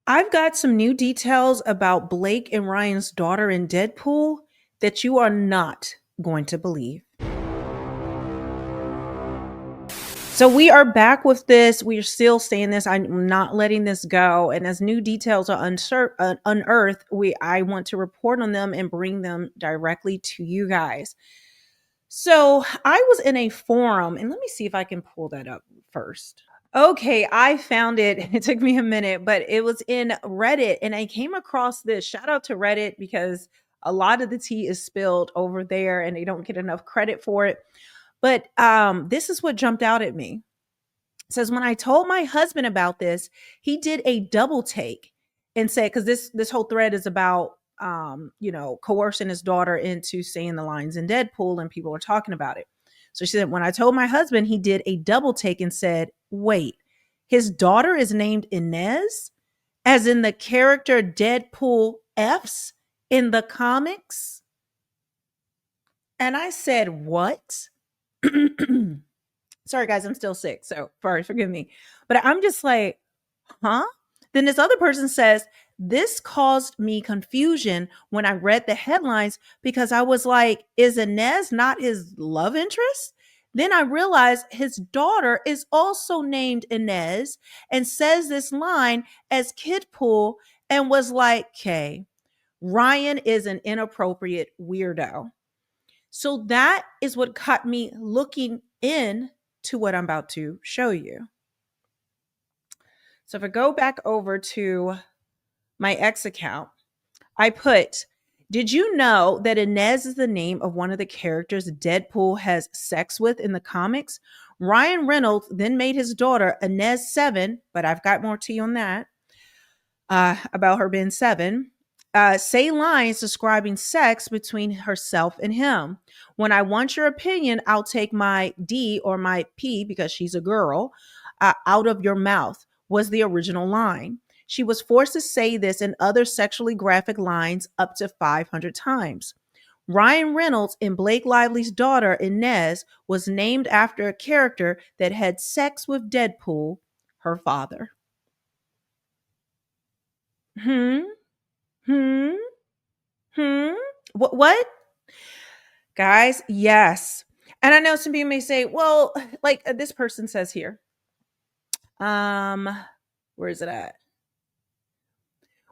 I've got some new details about Blake and Ryan's daughter in Deadpool that you are not going to believe. So we are back with this. We are still saying this. I'm not letting this go. And as new details are unearthed, I want to report on them and bring them directly to you guys. So I was in a forum, and let me see if I can pull that up first. Okay, I found it. It took me a minute, but it was in Reddit and I came across this. Shout out to Reddit because a lot of the tea is spilled over there and they don't get enough credit for it. But this is what jumped out at me. It says when I told my husband about this, he did a double take and said cuz this whole thread is about coercing his daughter into saying the lines in Deadpool and people are talking about it. So she said, when I told my husband, he did a double take and said, wait, his daughter is named Inez, as in the character Deadpool F's in the comics? And I said, what? Sorry, guys, I'm still sick. So forgive me. But I'm just like, huh? Then this other person says, this caused me confusion when I read the headlines because I was like, is Inez not his love interest? Then I realized his daughter is also named Inez and says this line as Kidpool and was like, okay, Ryan is an inappropriate weirdo. So that is what caught me looking in to what I'm about to show you. So if I go back over to my X account, I put, did you know that Inez is the name of one of the characters Deadpool has sex with in the comics? Ryan Reynolds then made his daughter Inez 7, but I've got more tea on that, about her being 7, say lines describing sex between herself and him. When I want your opinion, I'll take my D or my P, because she's a girl, out of your mouth, was the original line. She was forced to say this and other sexually graphic lines up to 500 times. Ryan Reynolds and Blake Lively's daughter, Inez, was named after a character that had sex with Deadpool, her father. Hmm? Hmm? Hmm? What? Guys, yes. And I know some people may say, well, like this person says here. Um, where is it at?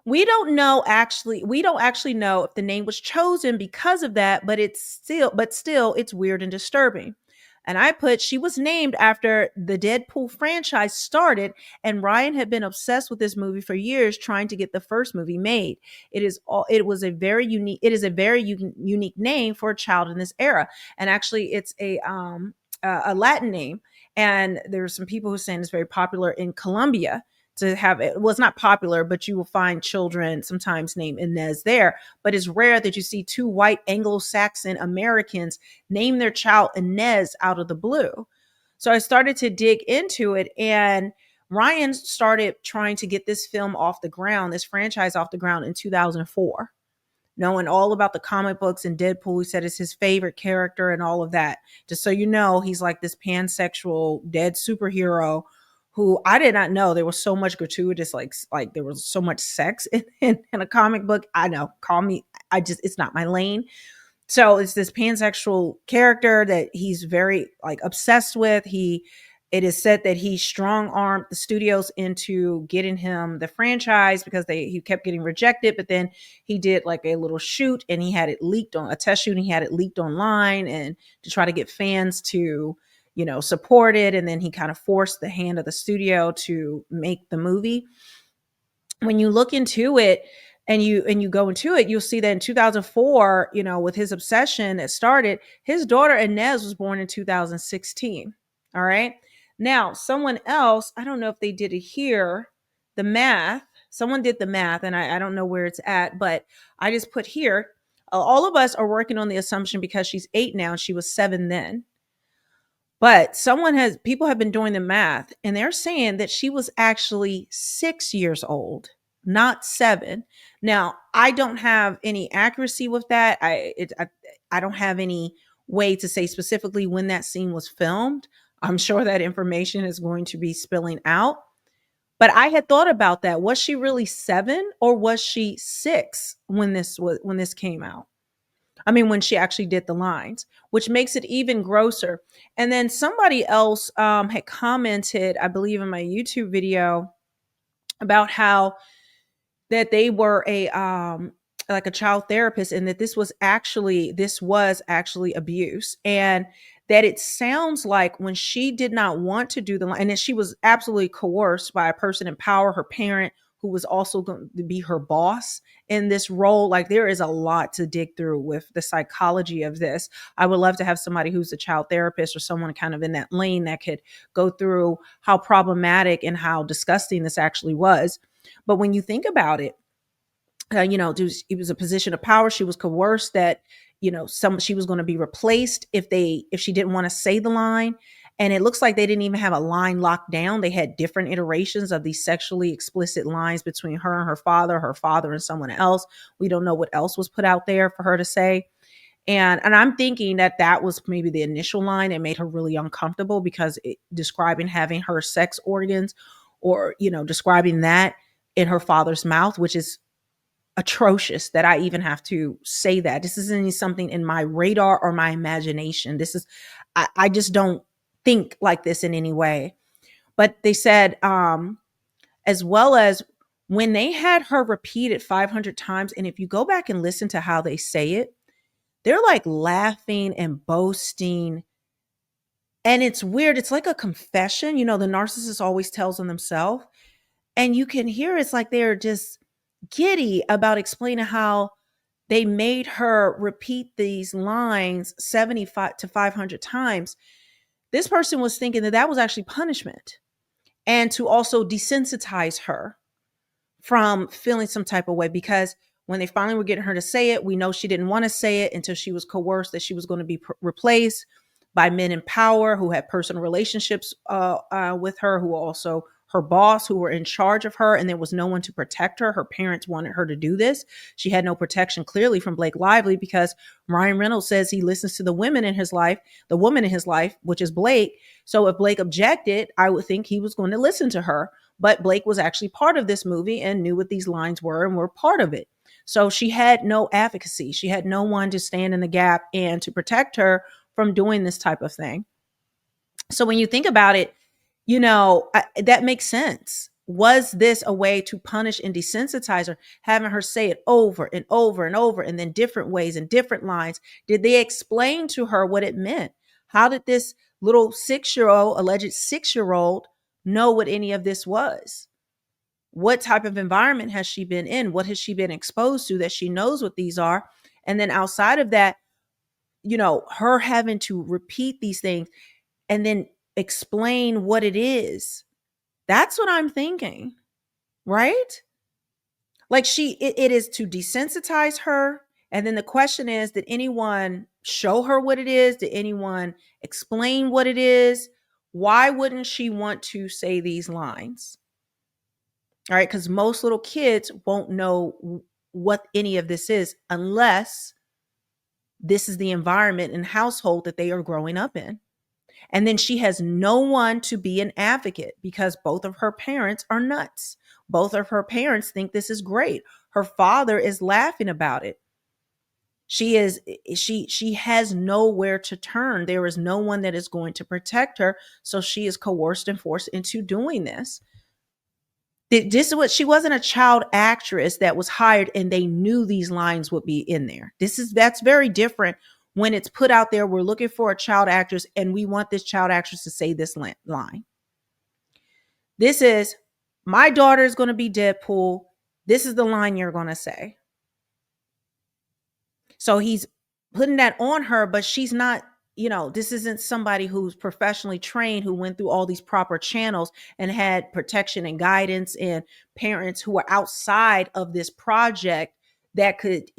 We don't actually know if the name was chosen because of that, but still it's weird and disturbing. And I put, she was named after the Deadpool franchise started, and Ryan had been obsessed with this movie for years, trying to get the first movie made. It is a very unique name for a child in this era. And actually it's a Latin name. And there's some people who are saying it's very popular in Colombia to have it. Well, it's not popular, but you will find children sometimes named Inez there. But it's rare that you see two white Anglo-Saxon Americans name their child Inez out of the blue. So I started to dig into it, and Ryan started trying to get this film off the ground, this franchise off the ground in 2004. Knowing all about the comic books and Deadpool, he said it's his favorite character and all of that. Just so you know, he's like this pansexual dead superhero who I did not know there was so much gratuitous, like there was so much sex in a comic book. I know, call me, it's not my lane. So it's this pansexual character that he's very like obsessed with. It is said that he strong armed the studios into getting him the franchise because he kept getting rejected. But then he did like a little shoot and he had it leaked on a test shoot. And he had it leaked online and to try to get fans to, support it. And then he kind of forced the hand of the studio to make the movie. When you look into it, and you go into it, you'll see that in 2004, with his obsession that started, his daughter Inez was born in 2016. All right. Now, someone else, I don't know if they did it here, the math, someone did the math, and I don't know where it's at, but I just put here, all of us are working on the assumption because she's 8 now and she was 7 then. But people have been doing the math and they're saying that she was actually 6 years old, not 7. Now, I don't have any accuracy with that. I don't have any way to say specifically when that scene was filmed. I'm sure that information is going to be spilling out. But I had thought about that. Was she really 7 or was she 6 when this came out? I mean, when she actually did the lines, which makes it even grosser. And then somebody else had commented, I believe, in my YouTube video about how that they were a like a child therapist, and that this was actually abuse, and that it sounds like when she did not want to do the line, and that she was absolutely coerced by a person in power, her parent, who was also going to be her boss in this role. Like, there is a lot to dig through with the psychology of this. I would love to have somebody who's a child therapist or someone kind of in that lane that could go through how problematic and how disgusting this actually was. But when you think about it, it was a position of power. She was coerced that, she was going to be replaced if she didn't want to say the line. And it looks like they didn't even have a line locked down. They had different iterations of these sexually explicit lines between her and her father and someone else. We don't know what else was put out there for her to say. And I'm thinking that that was maybe the initial line that made her really uncomfortable, because describing having her sex organs, or, describing that in her father's mouth, which is atrocious that I even have to say that. This isn't something in my radar or my imagination. I just don't think like this in any way. But they said, as well as when they had her repeat it 500 times, and if you go back and listen to how they say it, they're like laughing and boasting. And it's weird. It's like a confession. The narcissist always tells on themselves. And you can hear it's like they're just giddy about explaining how they made her repeat these lines 75 to 500 times. This person was thinking that that was actually punishment, and to also desensitize her from feeling some type of way, because when they finally were getting her to say it, we know she didn't want to say it until she was coerced that she was going to be replaced by men in power who had personal relationships with her, who also her boss, who were in charge of her, and there was no one to protect her. Her parents wanted her to do this. She had no protection, clearly, from Blake Lively, because Ryan Reynolds says he listens to the women in his life, the woman in his life, which is Blake. So if Blake objected, I would think he was going to listen to her. But Blake was actually part of this movie and knew what these lines were and were part of it. So she had no advocacy. She had no one to stand in the gap and to protect her from doing this type of thing. So when you think about it, that makes sense. Was this a way to punish and desensitize her, having her say it over and over and over, and then different ways and different lines? Did they explain to her what it meant? How did this little alleged 6-year-old, know what any of this was? What type of environment has she been in? What has she been exposed to that she knows what these are? And then outside of that, her having to repeat these things and then explain what it is. That's what I'm thinking, right? Like it is to desensitize her. And then the question is, did anyone show her what it is? Did anyone explain what it is? Why wouldn't she want to say these lines? All right, because most little kids won't know what any of this is unless this is the environment and household that they are growing up in. And then she has no one to be an advocate, because both of her parents are nuts. Both of her parents think this is great. Her father is laughing about it. She has nowhere to turn. There is no one that is going to protect her. So she is coerced and forced into doing this. This is what she wasn't a child actress that was hired and they knew these lines would be in there. That's very different. When it's put out there, we're looking for a child actress and we want this child actress to say this line. This is, my daughter is going to be Deadpool. This is the line you're going to say. So he's putting that on her, but she's not, this isn't somebody who's professionally trained, who went through all these proper channels and had protection and guidance and parents who are outside of this project that could,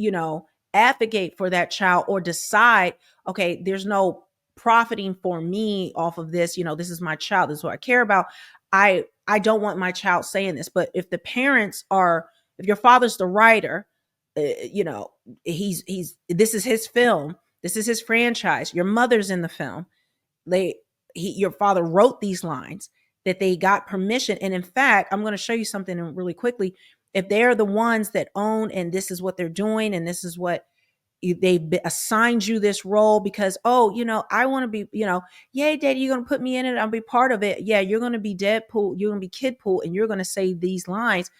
advocate for that child or decide, okay, there's no profiting for me off of this. This is my child. This is what I care about. I don't want my child saying this. But if if your father's the writer, this is his film. This is his franchise. Your mother's in the film. Your father wrote these lines. that they got permission. And in fact, I'm going to show you something really quickly. If they're the ones that own, and this is what they're doing, and this is what they've assigned you this role because, oh, I want to be, yay, daddy, you're going to put me in it. I'll be part of it. Yeah, you're going to be Deadpool. You're going to be Kidpool, and you're going to say these lines.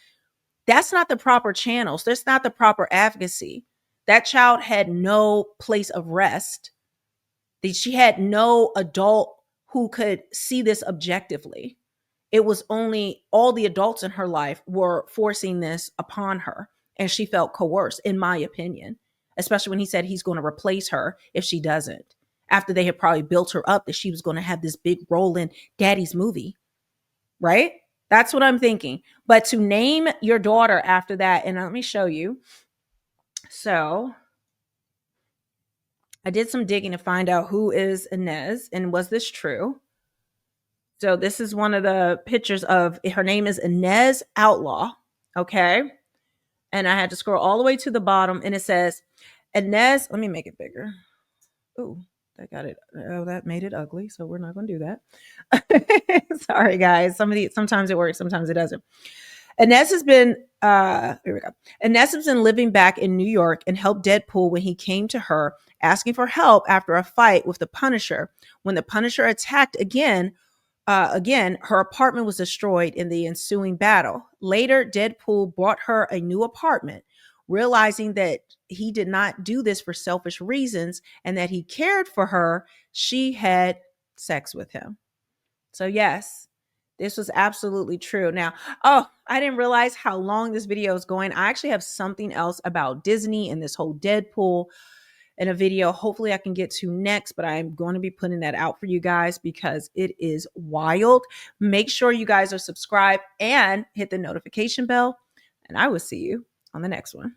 That's not the proper channels. That's not the proper advocacy. That child had no place of rest. She had no adult who could see this objectively. It was only all the adults in her life were forcing this upon her, and she felt coerced, in my opinion, especially when he said he's going to replace her if she doesn't, after they had probably built her up that she was going to have this big role in daddy's movie, right? That's what I'm thinking. But to name your daughter after that, and let me show you. So I did some digging to find out who is Inez and was this true. So this is one of the pictures of her name is Inez Outlaw. Okay. And I had to scroll all the way to the bottom and it says Inez. Let me make it bigger. Ooh, that got it. Oh, that made it ugly. So we're not going to do that. Sorry, guys. Sometimes it works, sometimes it doesn't. Inez has been here we go. Inez has been living back in New York and helped Deadpool when he came to her asking for help after a fight with the Punisher. When the Punisher attacked again, her apartment was destroyed in the ensuing battle. Later, Deadpool bought her a new apartment, realizing that he did not do this for selfish reasons and that he cared for her. She had sex with him. So yes, this was absolutely true. Now, oh, I didn't realize how long this video is going. I actually have something else about Disney and this whole Deadpool in a video. Hopefully I can get to next, but I'm going to be putting that out for you guys because it is wild. Make sure you guys are subscribed and hit the notification bell, and I will see you on the next one.